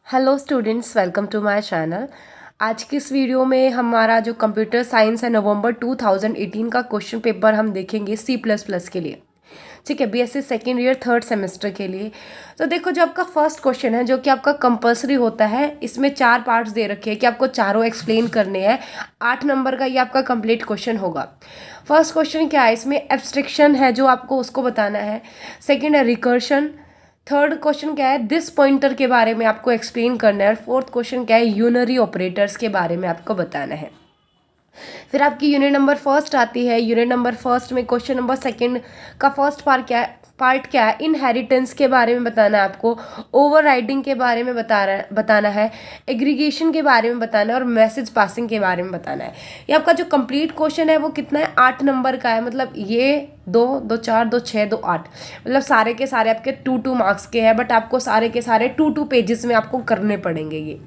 Hello students, welcome to my channel. आज की इस वीडियो में हमारा जो कंप्यूटर साइंस है नवंबर 2018 का क्वेश्चन पेपर हम देखेंगे सी प्लस प्लस के लिए। ठीक है, BSc second year third semester के लिए। तो देखो, जो आपका फर्स्ट क्वेश्चन है जो कि आपका कंपलसरी होता है, इसमें 4 पार्ट्स दे रखे हैं कि आपको चारों एक्सप्लेन करने हैं। 8 नंबर का ये आपका कंप्लीट क्वेश्चन होगा। फर्स्ट क्वेश्चन क्या है, इसमें एब्स्ट्रैक्शन है जो आपको उसको बताना है। सेकेंड है रिकर्शन। थर्ड क्वेश्चन क्या है, दिस पॉइंटर के बारे में आपको एक्सप्लेन करना है। और फोर्थ क्वेश्चन क्या है, यूनरी ऑपरेटर्स के बारे में आपको बताना है। फिर आपकी यूनिट नंबर फर्स्ट आती है। यूनिट नंबर फर्स्ट में क्वेश्चन नंबर सेकंड का फर्स्ट पार्ट क्या है, इनहेरिटेंस के बारे में बताना है आपको। ओवरराइडिंग के बारे में बताना है। एग्रीगेशन के बारे में बताना है और मैसेज पासिंग के बारे में बताना है। ये आपका जो कंप्लीट क्वेश्चन है वो कितना है, 8 नंबर का है। मतलब ये 2, 2, 4, 2, 6, 2, 8, मतलब सारे के सारे आपके 2 मार्क्स के हैं। बट आपको सारे के सारे 2 पेजेस में आपको करने पड़ेंगे ये।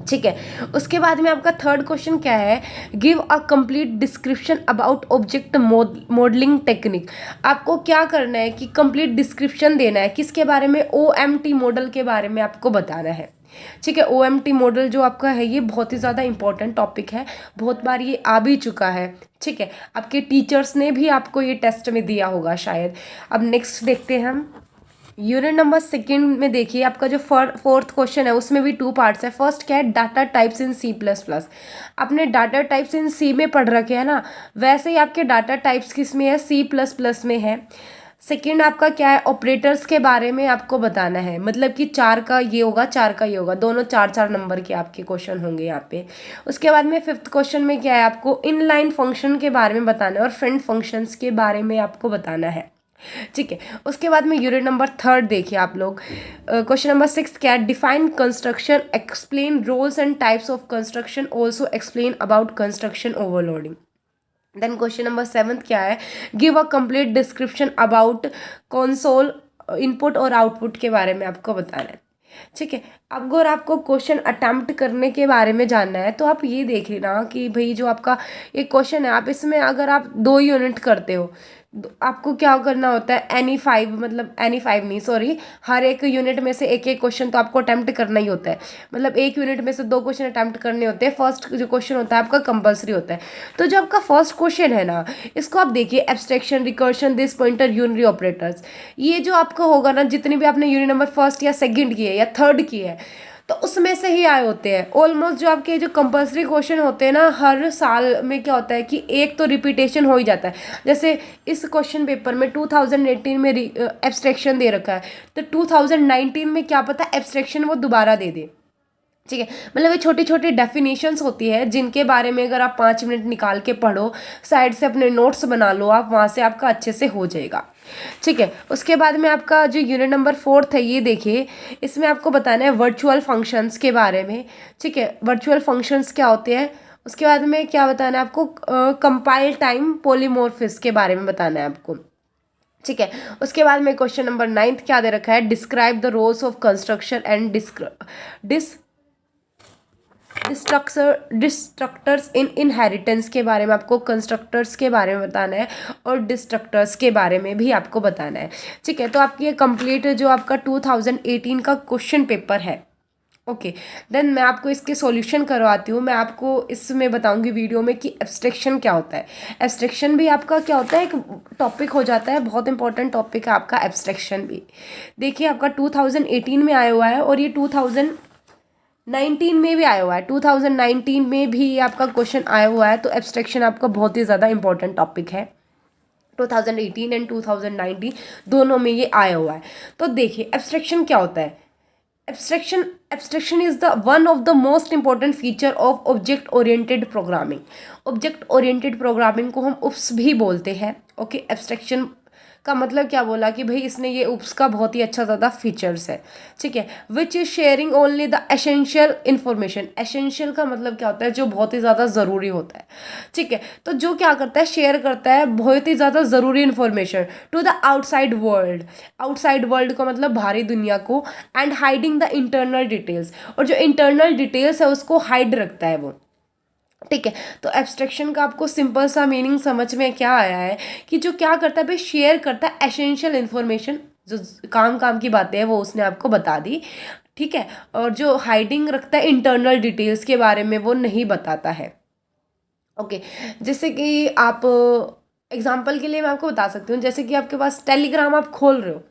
ठीक है, उसके बाद में आपका थर्ड क्वेश्चन क्या है, give a complete description about object modelling technique. आपको क्या करना है कि कंप्लीट डिस्क्रिप्शन देना है किसके बारे में, OMT मॉडल के बारे में आपको बताना है। ठीक है, OMT मॉडल जो आपका है ये बहुत ही ज़्यादा इंपॉर्टेंट टॉपिक है, बहुत बार ये आ भी चुका है। ठीक है, आपके टीचर्स ने भी आपको ये टेस्ट में दिया होगा शायद। अब नेक्स्ट देखते हैं हम यूनिट नंबर सेकेंड में। देखिए, आपका जो फोर्थ क्वेश्चन है उसमें भी 2 पार्ट्स है। फर्स्ट क्या है, data types in C plus plus. आपने डाटा टाइप्स इन सी में पढ़ रखे हैं ना, वैसे ही आपके डाटा टाइप्स किस में है, सी प्लस प्लस में है। सेकेंड आपका क्या है, ऑपरेटर्स के बारे में आपको बताना है। मतलब कि 4 का ये होगा, 4 का ये होगा, दोनों 4-4 नंबर के आपके क्वेश्चन होंगे यहाँ पे। उसके बाद में फिफ्थ क्वेश्चन में क्या है, आपको इनलाइन फंक्शन के बारे में बताना है और फ्रेंड फंक्शंस के बारे में आपको बताना है। ठीक है, उसके बाद में यूनिट नंबर थर्ड देखिए आप लोग। क्वेश्चन नंबर 6 क्या है, define construction, explain roles and types of construction, also explain about construction overloading. Then question number 7 क्या है, give a complete description about console input और आउटपुट के बारे में आपको बताना है। ठीक है, अब अगर आपको क्वेश्चन अटेम्प्ट करने के बारे में जानना है तो आप ये देख लेना कि भाई जो आपका ये क्वेश्चन है, आप इसमें अगर आप 2 यूनिट करते हो, आपको क्या करना होता है, Any5, मतलब Any5 नहीं, सॉरी, हर एक यूनिट में से एक एक क्वेश्चन तो आपको अटेम्प्ट करना ही होता है। मतलब एक यूनिट में से 2 क्वेश्चन अटेम्प्ट करने होते हैं। फर्स्ट जो क्वेश्चन होता है आपका कंपलसरी होता है। तो जो आपका फर्स्ट क्वेश्चन है ना, इसको आप देखिए, abstraction, recursion, this pointer, unary operators. ये जो आपका होगा ना, जितनी भी आपने यूनिट नंबर फर्स्ट या सेकंड की है या थर्ड की है, तो उसमें से ही आए होते हैं ऑलमोस्ट। जो आपके जो कंपलसरी क्वेश्चन होते हैं ना, हर साल में क्या होता है कि एक तो रिपीटेशन हो ही जाता है। जैसे इस क्वेश्चन पेपर में 2018 में एब्स्ट्रैक्शन दे रखा है, तो 2019 में क्या पता एब्स्ट्रैक्शन वो दोबारा दे दे। ठीक है, मतलब ये छोटी छोटी डेफिनेशंस होती है जिनके बारे में अगर आप 5 मिनट निकाल के पढ़ो, साइड से अपने नोट्स बना लो आप, वहाँ से आपका अच्छे से हो जाएगा। ठीक है, उसके बाद में आपका जो यूनिट नंबर 4 है ये देखिए, इसमें आपको बताना है वर्चुअल फंक्शंस के बारे में। ठीक है, वर्चुअल फंक्शंस क्या होते हैं। उसके बाद में क्या बताना है आपको, कंपाइल टाइम पॉलीमॉर्फिज्म के बारे में बताना है आपको। ठीक है, उसके बाद में क्वेश्चन नंबर 9 क्या दे रखा है, describe the roles of construction and destructors in inheritance के बारे में आपको कंस्ट्रक्टर्स के बारे में बताना है और डिस्ट्रक्टर्स के बारे में भी आपको बताना है। ठीक है, तो आपकी ये कंप्लीट जो आपका 2018 का क्वेश्चन पेपर है। ओके, देन मैं आपको इसके सॉल्यूशन करवाती हूँ। मैं आपको इसमें बताऊंगी वीडियो में कि एब्स्ट्रैक्शन क्या होता है। एब्स्ट्रैक्शन भी आपका क्या होता है, एक टॉपिक हो जाता है, बहुत इंपॉर्टेंट टॉपिक है आपका एब्स्ट्रैक्शन भी। देखिए, आपका 2018 में आया हुआ है और ये 2019 में भी आया हुआ है। 2019 में भी आपका क्वेश्चन आया हुआ है, तो एब्स्ट्रैक्शन आपका बहुत ही ज़्यादा इंपॉर्टेंट टॉपिक है। 2018 एंड 2019 दोनों में ये आया हुआ है। तो देखिए, एब्स्ट्रैक्शन क्या होता है। Abstraction is the one of the most important feature of object oriented programming. Object oriented programming को हम उप्स भी बोलते हैं। ओके, एब्स्ट्रैक्शन का मतलब क्या बोला कि भाई इसने ये उप्स का बहुत ही अच्छा ज़्यादा फीचर्स है। ठीक है, which is sharing only the essential information. Essential का मतलब क्या होता है, जो बहुत ही ज़्यादा ज़रूरी होता है। ठीक है, तो जो क्या करता है, शेयर करता है बहुत ही ज़्यादा ज़रूरी information to the outside world. Outside world का मतलब बाहरी दुनिया को, and hiding the internal details, और जो इंटरनल डिटेल्स है उसको हाइड रखता है वो। ठीक है, तो एब्स्ट्रैक्शन का आपको सिंपल सा मीनिंग समझ में क्या आया है कि जो क्या करता है भाई, शेयर करता है एसेंशियल इन्फॉर्मेशन। जो काम की बातें हैं वो उसने आपको बता दी, ठीक है, और जो हाइडिंग रखता है इंटरनल डिटेल्स के बारे में वो नहीं बताता है। ओके, जैसे कि आप एग्जाम्पल के लिए मैं आपको बता सकती हूँ, जैसे कि आपके पास टेलीग्राम आप खोल रहे हो,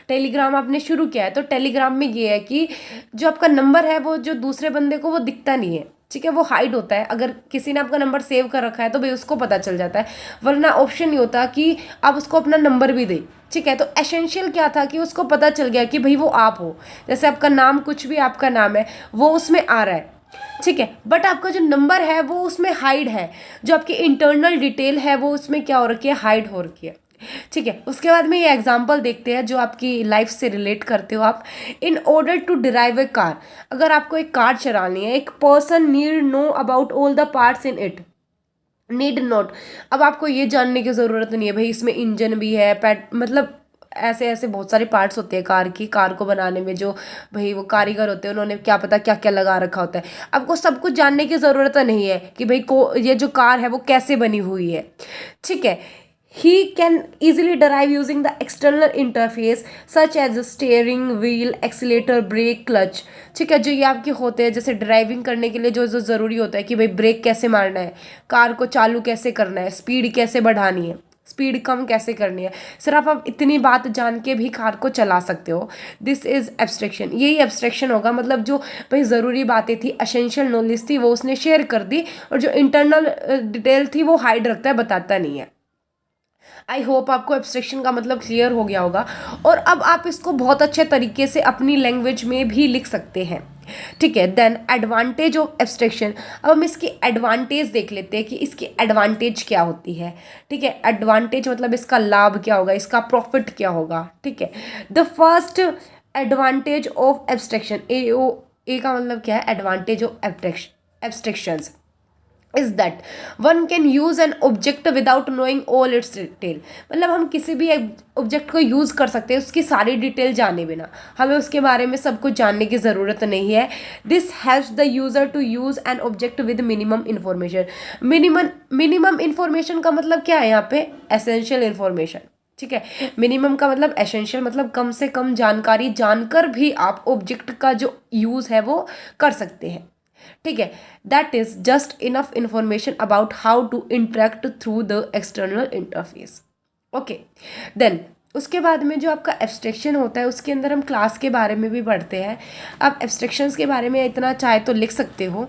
टेलीग्राम आपने शुरू किया है, तो टेलीग्राम में ये है कि जो आपका नंबर है वो जो दूसरे बंदे को वो दिखता नहीं है, ठीक है, वो हाइड होता है। अगर किसी ने आपका नंबर सेव कर रखा है तो भाई उसको पता चल जाता है, वरना ऑप्शन नहीं होता कि आप उसको अपना नंबर भी दें। ठीक है, तो एसेंशियल क्या था कि उसको पता चल गया कि भाई वो आप हो, जैसे आपका नाम कुछ भी आपका नाम है वो उसमें आ रहा है, ठीक है, बट आपका जो नंबर है वो उसमें हाइड है, जो आपकी इंटरनल डिटेल है वो उसमें क्या हो रखी है, हाइड हो रखी है। ठीक है, उसके बाद में ये एग्जांपल देखते हैं जो आपकी लाइफ से रिलेट करते हो आप। In order to derive a car, अगर आपको एक कार चलानी है, एक person need know about all the parts in it, need not, अब आपको ये जानने की ज़रूरत नहीं है भाई इसमें इंजन भी है, मतलब ऐसे ऐसे बहुत सारे पार्ट्स होते हैं कार की, कार को बनाने में जो भाई वो कारीगर होते हैं उन्होंने क्या पता क्या क्या लगा रखा होता है, आपको सब कुछ जानने की ज़रूरत नहीं है कि भाई को ये जो कार है वो कैसे बनी हुई है। ठीक है, he can easily derive using the external interface such as the steering wheel, accelerator, brake, clutch। ठीक है, जो ये आपके होते हैं जैसे ड्राइविंग करने के लिए जो जो ज़रूरी होता है कि भाई ब्रेक कैसे मारना है, कार को चालू कैसे करना है, स्पीड कैसे बढ़ानी है, स्पीड कम कैसे करनी है, सिर्फ आप इतनी बात जान के भी कार को चला सकते हो। दिस इज़ एब्स्ट्रैक्शन, यही एब्स्ट्रैक्शन होगा, मतलब जो भाई ज़रूरी बातें थी, एसेंशियल नॉलेज थी वो उसने शेयर कर दी, और जो इंटरनल डिटेल थी वो हाइड रखता है, बताता नहीं है। आई होप आपको एब्स्ट्रैक्शन का मतलब क्लियर हो गया होगा, और अब आप इसको बहुत अच्छे तरीके से अपनी लैंग्वेज में भी लिख सकते हैं। ठीक है, देन एडवांटेज ऑफ एब्स्ट्रैक्शन, अब हम इसकी एडवांटेज देख लेते हैं कि इसकी एडवांटेज क्या होती है। ठीक है, एडवांटेज मतलब इसका लाभ क्या होगा, इसका प्रॉफिट क्या होगा। ठीक है, the first advantage of abstraction, ए का मतलब क्या है, advantage of abstractions is that one can use an object without knowing all its detail, मतलब हम किसी भी ऑब्जेक्ट को यूज़ कर सकते हैं उसकी सारी डिटेल जाने बिना, हमें उसके बारे में सब कुछ जानने की ज़रूरत नहीं है। This helps the user to use an object with minimum information, minimum information का मतलब क्या है यहाँ पे, एसेंशियल इन्फॉर्मेशन। ठीक है, मिनिमम का मतलब एसेंशियल, मतलब कम से कम जानकारी जानकर भी आप ऑब्जेक्ट का जो यूज़ है वो कर सकते हैं। ठीक है, that is just enough information about how to interact through the external interface. Okay, then उसके बाद में जो आपका एब्स्ट्रैक्शन होता है उसके अंदर हम क्लास के बारे में भी पढ़ते हैं। आप एब्स्ट्रैक्शंस के बारे में इतना चाहे तो लिख सकते हो,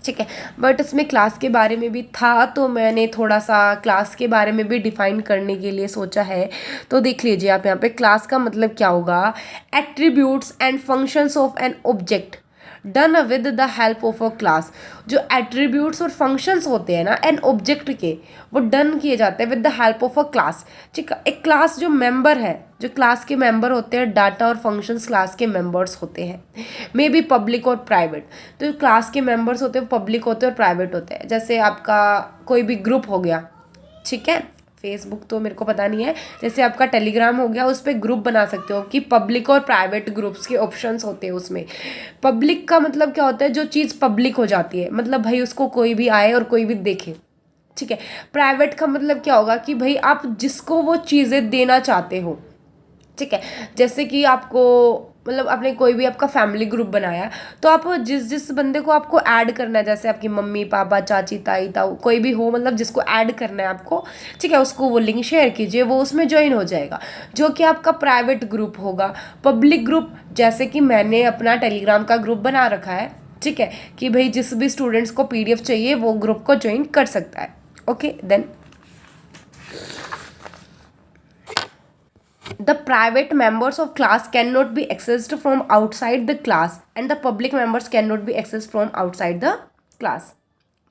ठीक है, बट इसमें क्लास के बारे में भी था तो मैंने थोड़ा सा क्लास के बारे में भी डिफाइन करने के लिए सोचा है। तो देख लीजिए आप यहाँ पे, क्लास का मतलब क्या होगा, attributes and functions of an object done with the help of a class, जो एट्रीब्यूट्स और फंक्शंस होते हैं ना एन ऑब्जेक्ट के, वो डन किए जाते हैं with the help of a class. ठीक है, एक क्लास जो मेंबर है, जो क्लास के मेंबर होते हैं, डाटा और फंक्शंस क्लास के मेंबर्स होते हैं, मे बी पब्लिक और प्राइवेट। तो क्लास के मेंबर्स होते हैं पब्लिक होते हैं और प्राइवेट होते हैं, जैसे आपका कोई भी ग्रुप हो गया, ठीक है, फेसबुक तो मेरे को पता नहीं है, जैसे आपका टेलीग्राम हो गया, उस पर ग्रुप बना सकते हो कि पब्लिक और प्राइवेट ग्रुप्स के ऑप्शंस होते हैं उसमें। पब्लिक का मतलब क्या होता है, जो चीज़ पब्लिक हो जाती है, मतलब भाई उसको कोई भी आए और कोई भी देखे। ठीक है, प्राइवेट का मतलब क्या होगा कि भाई आप जिसको वो चीज़ें देना चाहते हो। ठीक है, जैसे कि आपको मतलब आपने कोई भी आपका फैमिली ग्रुप बनाया, तो आप जिस जिस बंदे को आपको ऐड करना है, जैसे आपकी मम्मी पापा चाची ताई ताऊ कोई भी हो, मतलब जिसको ऐड करना है आपको, ठीक है, उसको वो लिंक शेयर कीजिए, वो उसमें ज्वाइन हो जाएगा, जो कि आपका प्राइवेट ग्रुप होगा। पब्लिक ग्रुप, जैसे कि मैंने अपना टेलीग्राम का ग्रुप बना रखा है, ठीक है, कि भाई जिस भी स्टूडेंट्स को PDF चाहिए वो ग्रुप को ज्वाइन कर सकता है। Okay, then the private members of class cannot be accessed from outside the class and the public members cannot be accessed from outside the class।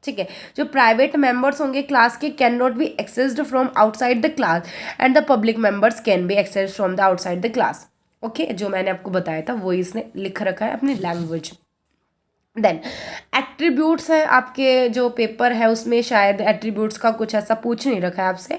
ठीक है, जो प्राइवेट मेंबर्स होंगे क्लास के can not be accessed from outside the class and the public members can be accessed from the outside the class. Okay, जो मैंने आपको बताया था वही इसने लिख रखा है अपनी लैंग्वेज। देन एट्रीब्यूट्स है, आपके जो पेपर है उसमें शायद एट्रीब्यूट्स का कुछ ऐसा पूछ नहीं रखा है आपसे,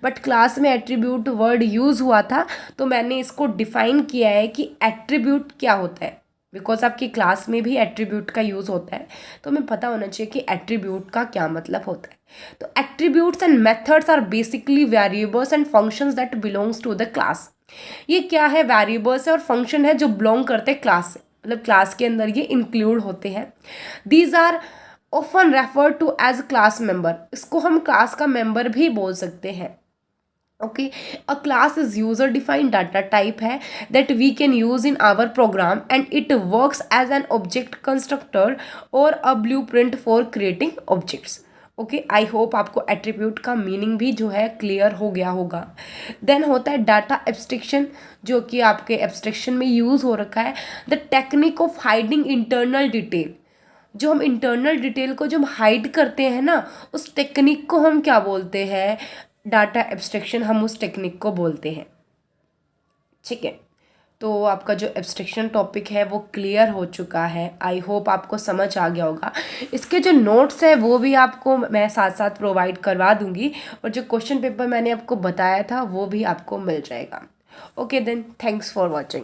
बट क्लास में एट्रीब्यूट वर्ड यूज़ हुआ था तो मैंने इसको डिफाइन किया है कि एट्रीब्यूट क्या होता है, बिकॉज आपकी क्लास में भी एट्रीब्यूट का यूज़ होता है, तो हमें पता होना चाहिए कि एट्रीब्यूट का क्या मतलब होता है। तो attributes and methods are basically variables and functions that belongs to the class. ये क्या है, वेरिएबल्स है और फंक्शन है जो बिलोंग करते हैं क्लास से। मतलब क्लास के अंदर ये इंक्लूड होते हैं। These are often refer to as class member, इसको हम क्लास का मेंबर भी बोल सकते हैं। Okay, a class is user defined data type है that we can use in our program and it works as an object constructor और a blueprint for creating objects. Okay, I hope आपको attribute का meaning भी जो है clear हो गया होगा। देन होता है डाटा एब्स्ट्रैक्शन, जो कि आपके एब्स्ट्रैक्शन में यूज़ हो रखा है। The technique of hiding internal detail, जो हम इंटरनल डिटेल को जो हम हाइड करते हैं ना, उस टेक्निक को हम क्या बोलते हैं, डाटा एब्स्ट्रैक्शन, हम उस टेक्निक को बोलते हैं। ठीक है, तो आपका जो एब्स्ट्रैक्शन टॉपिक है वो क्लियर हो चुका है। आई होप आपको समझ आ गया होगा। इसके जो नोट्स है वो भी आपको मैं साथ साथ प्रोवाइड करवा दूंगी, और जो क्वेश्चन पेपर मैंने आपको बताया था वो भी आपको मिल जाएगा। Okay then, thanks for watching.